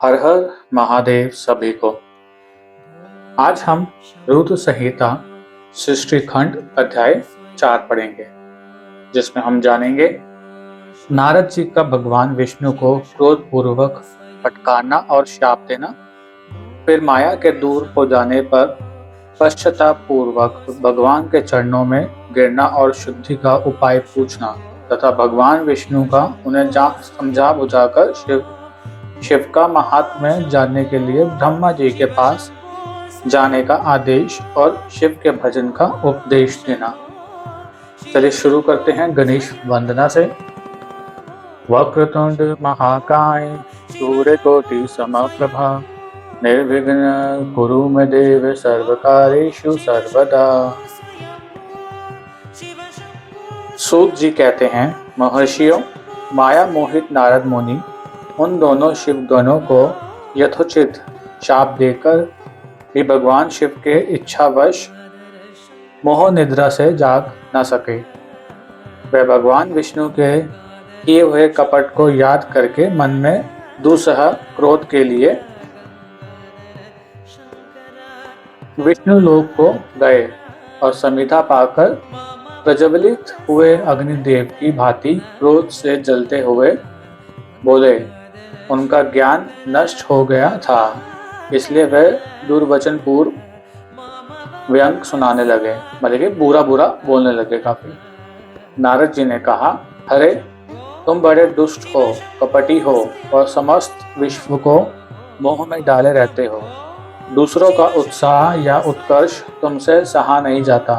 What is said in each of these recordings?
हर हर महादेव सभी को। आज हम रुद्र संहिता सृष्टि खंड अध्याय 4 पढ़ेंगे, जिसमें हम जानेंगे नारद जी का भगवान विष्णु को क्रोध पूर्वक फटकारना और शाप देना, फिर माया के दूर हो जाने पर पश्चाताप पूर्वक भगवान के चरणों में गिरना और शुद्धि का उपाय पूछना तथा भगवान विष्णु का उन्हें समझा बुझाकर शिव का महात्म्य जानने के लिए ब्रह्मा जी के पास जाने का आदेश और शिव के भजन का उपदेश देना। चलिए शुरू करते हैं गणेश वंदना से। वक्रतुंड महाकाय सूर्यकोटि समप्रभा निर्विघ्न कुरु मे देव सर्वकार्येषु सर्वदा। सूत जी कहते हैं, महर्षियों, माया मोहित नारद मुनि उन दोनों शिवगणों को यथोचित शाप देकर भी भगवान शिव के इच्छावश मोह निद्रा से जाग न सके। वे भगवान विष्णु के किए हुए कपट को याद करके मन में दुस्सह क्रोध के लिए विष्णु लोक को गए और संविदा पाकर प्रज्वलित हुए अग्निदेव की भांति क्रोध से जलते हुए बोले। उनका ज्ञान नष्ट हो गया था, इसलिए वे दुर्वचन पूर्व व्यंग सुनाने लगे, मतलब कि बुरा बुरा बोलने लगे काफी। नारद जी ने कहा, अरे तुम बड़े दुष्ट हो, कपटी हो और समस्त विश्व को मोह में डाले रहते हो। दूसरों का उत्साह या उत्कर्ष तुमसे सहा नहीं जाता।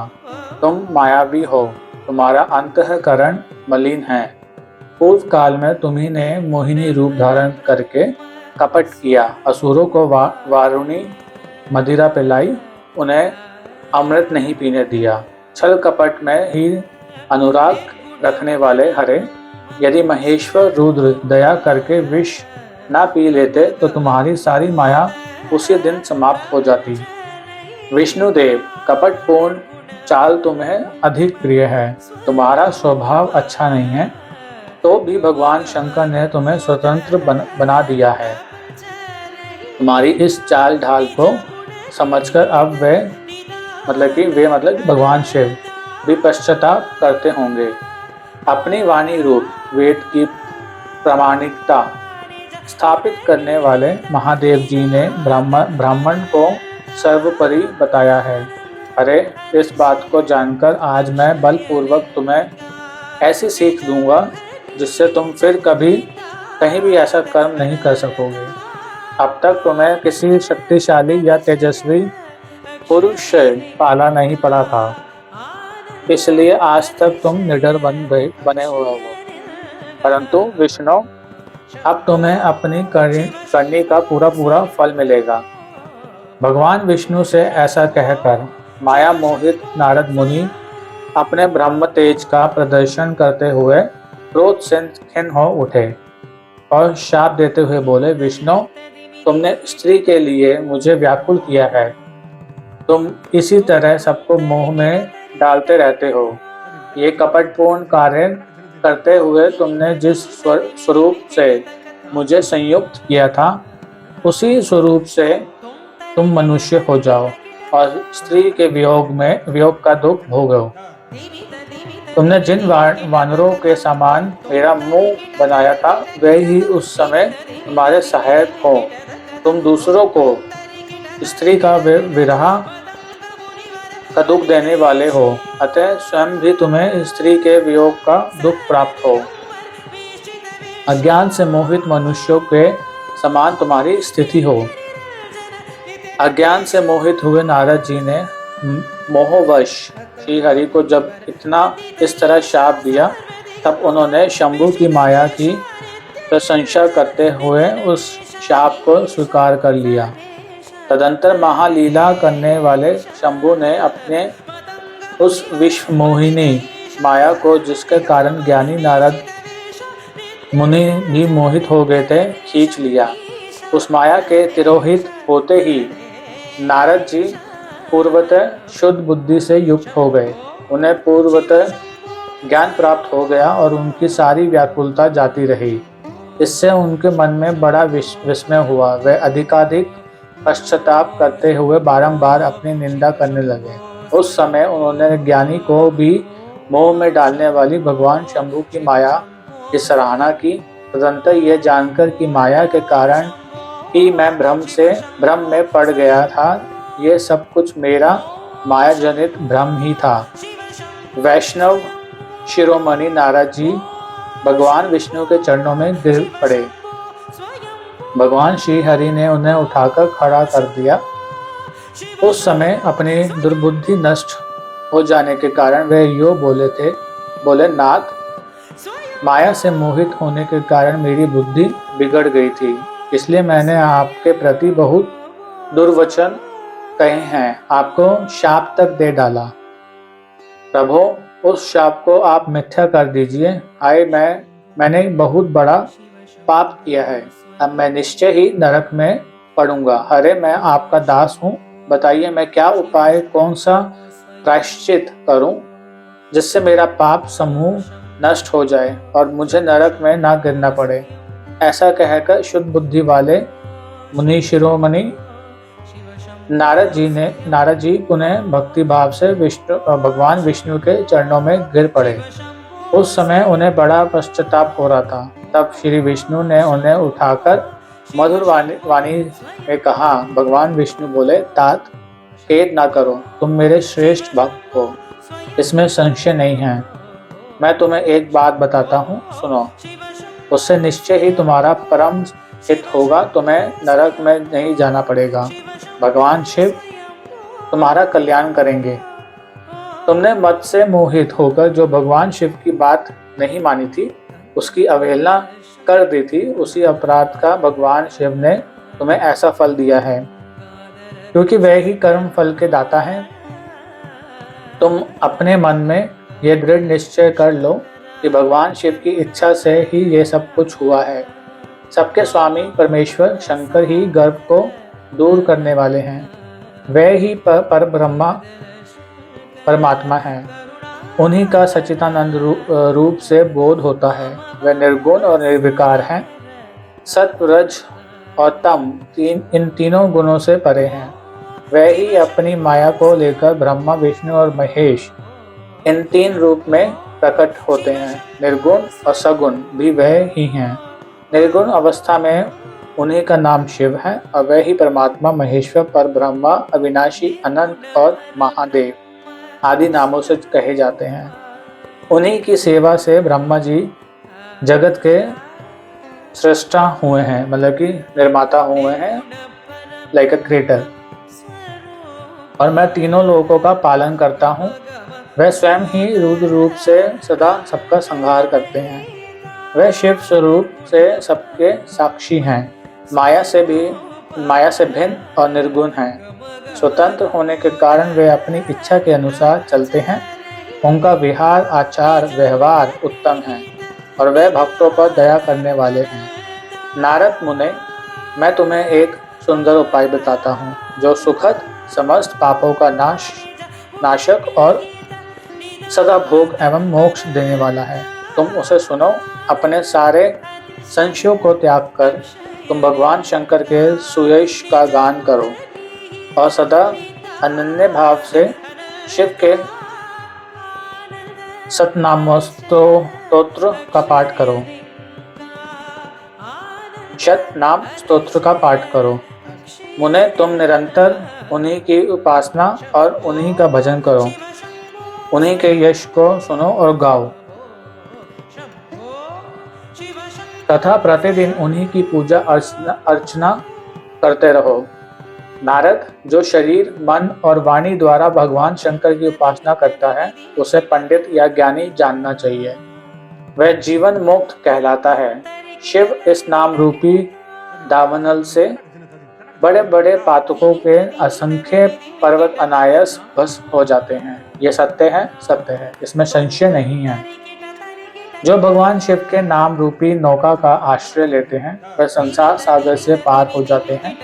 तुम मायावी हो, तुम्हारा अंतःकरण मलिन है। पूर्व काल में तुम्ही ने मोहिनी रूप धारण करके कपट किया, असुरों को वारुणी मदिरा पिलाई, उन्हें अमृत नहीं पीने दिया। छल कपट में ही अनुराग रखने वाले हरे, यदि महेश्वर रुद्र दया करके विष ना पी लेते तो तुम्हारी सारी माया उसी दिन समाप्त हो जाती। विष्णुदेव, कपटपूर्ण चाल तुम्हें अधिक प्रिय है। तुम्हारा स्वभाव अच्छा नहीं है, तो भी भगवान शंकर ने तुम्हें स्वतंत्र बना दिया है। तुम्हारी इस चाल ढाल को समझकर अब वे मतलब भगवान शिव भी पश्चाताप करते होंगे। अपनी वाणी रूप वेद की प्रामाणिकता स्थापित करने वाले महादेव जी ने ब्राह्मण को सर्वोपरि बताया है। अरे इस बात को जानकर आज मैं बलपूर्वक तुम्हें ऐसी सीख दूंगा जिससे तुम फिर कभी कहीं भी ऐसा कर्म नहीं कर सकोगे। अब तक तुम्हें किसी शक्तिशाली या तेजस्वी पुरुष से पाला नहीं पड़ा था, इसलिए आज तक तुम निडर बने हुए हो। परंतु विष्णु, अब तुम्हें अपनी करनी का पूरा फल मिलेगा। भगवान विष्णु से ऐसा कहकर माया मोहित नारद मुनि अपने ब्रह्म तेज का प्रदर्शन करते हुए क्रोध से खिन्न हो उठे और शाप देते हुए बोले, विष्णु, तुमने स्त्री के लिए मुझे व्याकुल किया है। तुम इसी तरह सबको मोह में डालते रहते हो। ये कपटपूर्ण कार्य करते हुए तुमने जिस स्वरूप से मुझे संयुक्त किया था, उसी स्वरूप से तुम मनुष्य हो जाओ और स्त्री के वियोग का दुख भोगो। तुमने जिन वानरों के समान मेरा मुंह बनाया था, वे ही उस समय तुम्हारे सहायक हो। तुम दूसरों को स्त्री का विरह का दुख देने वाले हो, अतः स्वयं भी तुम्हें स्त्री के वियोग का दुख प्राप्त हो। अज्ञान से मोहित मनुष्यों के समान तुम्हारी स्थिति हो। अज्ञान से मोहित हुए नारद जी ने मोहवश श्री हरि को जब इस तरह शाप दिया, तब उन्होंने शंभु की माया की प्रशंसा करते हुए उस शाप को स्वीकार कर लिया। तदंतर महालीला करने वाले शंभु ने अपने उस विश्व मोहिनी माया को, जिसके कारण ज्ञानी नारद मुनि भी मोहित हो गए थे, खींच लिया। उस माया के तिरोहित होते ही नारद जी पूर्वतः शुद्ध बुद्धि से युक्त हो गए। उन्हें पूर्वतः ज्ञान प्राप्त हो गया और उनकी सारी व्याकुलता जाती रही। इससे उनके मन में बड़ा विस्मय हुआ। वे अधिकाधिक पश्चाताप करते हुए बारंबार अपनी निंदा करने लगे। उस समय उन्होंने ज्ञानी को भी मोह में डालने वाली भगवान शंभु की माया की सराहना की। तदंतर यह जानकर कि माया के कारण ही मैं भ्रम में पड़ गया था, ये सब कुछ मेरा माया जनित भ्रम ही था। वैष्णव शिरोमणि नारद जी भगवान विष्णु के चरणों में गिर पड़े। भगवान श्री हरि ने उन्हें उठाकर खड़ा कर दिया। उस समय अपनी दुर्बुद्धि नष्ट हो जाने के कारण वे यो बोले नाथ, माया से मोहित होने के कारण मेरी बुद्धि बिगड़ गई थी, इसलिए मैंने आपके प्रति बहुत दुर्वचन कहे हैं, आपको शाप तक दे डाला। प्रभु, उस शाप को आप मिथ्या कर दीजिए। मैंने बहुत बड़ा पाप किया है, अब मैं निश्चय ही नरक में पड़ूंगा। अरे मैं आपका दास हूँ, बताइए मैं क्या उपाय, कौन सा प्रायश्चित करूं जिससे मेरा पाप समूह नष्ट हो जाए और मुझे नरक में ना गिरना पड़े। ऐसा कहकर शुद्ध बुद्धि वाले मुनि शिरोमणि नारद जी पुनः भक्ति भाव से भगवान विष्णु के चरणों में गिर पड़े। उस समय उन्हें बड़ा पश्चाताप हो रहा था। तब श्री विष्णु ने उन्हें उठाकर मधुर वाणी में कहा। भगवान विष्णु बोले, तात, खेद ना करो, तुम मेरे श्रेष्ठ भक्त हो, इसमें संशय नहीं है। मैं तुम्हें एक बात बताता हूँ, सुनो। उससे निश्चय ही तुम्हारा परम हित होगा, तुम्हें नरक में नहीं जाना पड़ेगा। भगवान शिव तुम्हारा कल्याण करेंगे। तुमने मत से मोहित होकर जो भगवान शिव की बात नहीं मानी थी, उसकी अवहेलना कर दी थी, उसी अपराध का भगवान शिव ने तुम्हें ऐसा फल दिया है, क्योंकि वह ही कर्म फल के दाता हैं। तुम अपने मन में यह दृढ़ निश्चय कर लो कि भगवान शिव की इच्छा से ही ये सब कुछ हुआ है। सबके स्वामी परमेश्वर शंकर ही गर्भ को दूर करने वाले हैं। वे ही पर ब्रह्मा परमात्मा हैं। उन्हीं का सच्चिदानंद रूप से बोध होता है। वे निर्गुण और निर्विकार हैं। सत्व, रज और तम इन तीनों गुणों से परे हैं। वे ही अपनी माया को लेकर ब्रह्मा, विष्णु और महेश इन तीन रूप में प्रकट होते हैं। निर्गुण और सगुण भी वह ही हैं। निर्गुण अवस्था में उन्हीं का नाम शिव है और वह ही परमात्मा, महेश्वर, पर ब्रह्मा, अविनाशी, अनंत और महादेव आदि नामों से कहे जाते हैं। उन्हीं की सेवा से ब्रह्मा जी जगत के सृष्टा हुए हैं, मतलब कि निर्माता हुए हैं, लाइक अ क्रिएटर। और मैं तीनों लोकों का पालन करता हूँ। वह स्वयं ही रुद्र रूप से सदा सबका संहार करते हैं। वह शिव स्वरूप से सबके साक्षी हैं। माया से भिन्न और निर्गुण हैं। स्वतंत्र होने के कारण वे अपनी इच्छा के अनुसार चलते हैं। उनका विहार, आचार, व्यवहार उत्तम है और वे भक्तों पर दया करने वाले हैं। नारद मुने, मैं तुम्हें एक सुंदर उपाय बताता हूँ, जो सुखद, समस्त पापों का नाशक और सदा भोग एवं मोक्ष देने वाला है। तुम उसे सुनो। अपने सारे संशयों को त्याग कर तुम भगवान शंकर के सुयश का गान करो और सदा अनन्य भाव से शिव के सतनाम स्तोत्र का पाठ करो। शतनाम स्तोत्र का पाठ करो। मुने, तुम निरंतर उन्हीं की उपासना और उन्हीं का भजन करो। उन्हीं के यश को सुनो और गाओ तथा प्रतिदिन उन्हीं की पूजा अर्चना करते रहो। नारद, जो शरीर, मन और वाणी द्वारा भगवान शंकर की उपासना करता है, उसे पंडित या ज्ञानी जानना चाहिए। वह जीवन मुक्त कहलाता है। शिव इस नाम रूपी दावानल से बड़े बड़े पातकों के असंख्य पर्वत अनायास भस्म हो जाते हैं। ये सत्य है, इसमें संशय नहीं है। जो भगवान शिव के नाम रूपी नौका का आश्रय लेते हैं, वह संसार सागर से पार हो जाते हैं।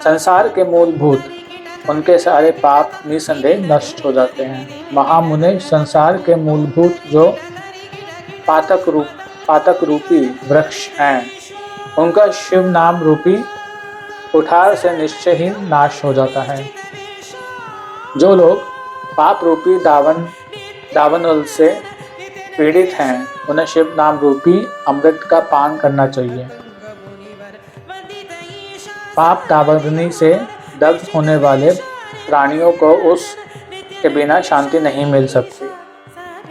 संसार के मूलभूत उनके सारे पाप निसंदेह नष्ट हो जाते हैं। महामुने, संसार के मूलभूत जो पातक रूपी वृक्ष हैं, उनका शिव नाम रूपी कुठार से निश्चय ही नाश हो जाता है। जो लोग पाप रूपी दावानल से पीड़ित हैं, उन्हें शिव नाम रूपी अमृत का पान करना चाहिए। पाप दावाग्नि से दग्ध होने वाले प्राणियों को उस के बिना शांति नहीं मिल सकती।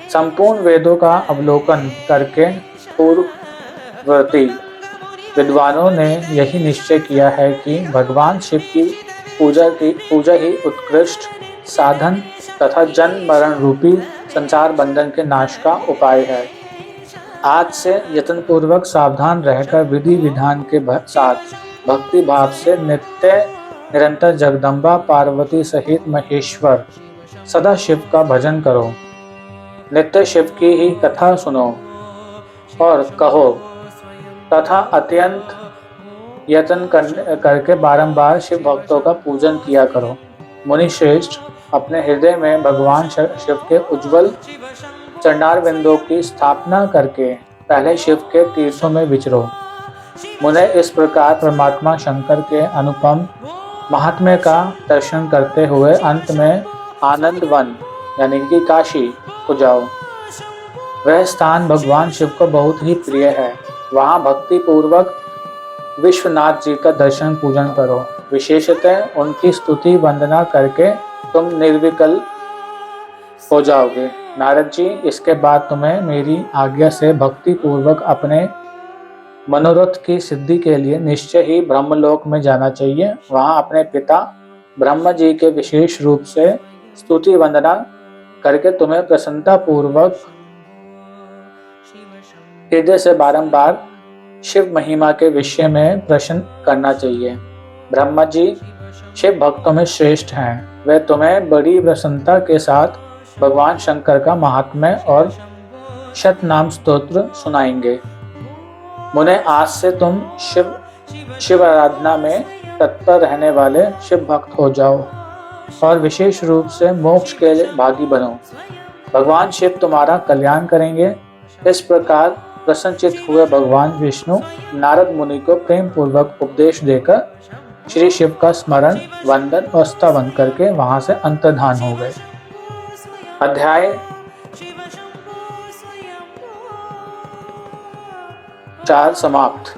संपूर्ण वेदों का अवलोकन करके पूर्ववर्ती विद्वानों ने यही निश्चय किया है कि भगवान शिव की पूजा ही उत्कृष्ट साधन तथा जन्म मरण रूपी संसार बंधन के नाश का उपाय है। आज से यत्नपूर्वक सावधान रहकर विधि विधान के साथ भक्ति भाव से नित्य निरंतर जगदम्बा पार्वती सहित महेश्वर सदा शिव का भजन करो। नित्य शिव की ही कथा सुनो और कहो तथा अत्यंत यत्न करके बारंबार शिव भक्तों का पूजन किया करो। मुनि श्रेष्ठ, अपने हृदय में भगवान शिव के उज्जवल चरणारविंदों की स्थापना करके पहले शिव के तीर्थों में विचरो। मुने इस प्रकार परमात्मा शंकर के अनुपम महात्म्य का दर्शन करते हुए अंत में आनंद वन यानी कि काशी को जाओ। वह स्थान भगवान शिव को बहुत ही प्रिय है। वहाँ भक्ति पूर्वक विश्वनाथ जी का दर्शन पूजन करो। विशेषतः उनकी स्तुति वंदना करके तुम निर्विकल्प हो जाओगे। नारद जी, इसके बाद तुम्हें मेरी आज्ञा से भक्ति पूर्वक अपने मनोरथ की सिद्धि के लिए निश्चय ही ब्रह्मलोक में जाना चाहिए। वहाँ अपने पिता ब्रह्मा जी के विशेष रूप से स्तुति वंदना करके तुम्हें प्रसन्नता पूर्वक हृदय से बारंबार शिव महिमा के विषय में प्रश्न करना चाहिए। ब्रह्मा जी शिव भक्तों में श्रेष्ठ हैं। वे तुम्हें बड़ी प्रसन्नता के साथ भगवान शंकर का महात्म्य और शतनाम स्तोत्र सुनाएंगे। मुने, आज से तुम शिव आराधना में तत्पर रहने वाले शिव भक्त हो जाओ और विशेष रूप से मोक्ष के भागी बनो। भगवान शिव तुम्हारा कल्याण करेंगे। इस प्रकार प्रसन्नचित हुए भगवान विष्णु नारद मुनि को प्रेम पूर्वक उपदेश देकर श्री शिव का स्मरण वंदन और स्तवन करके वहां से अंतर्धान हो गए। अध्याय 4 समाप्त।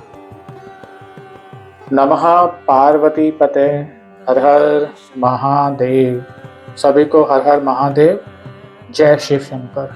नमः पार्वती पते। हर हर महादेव। सभी को हर हर महादेव। जय शिव शंकर।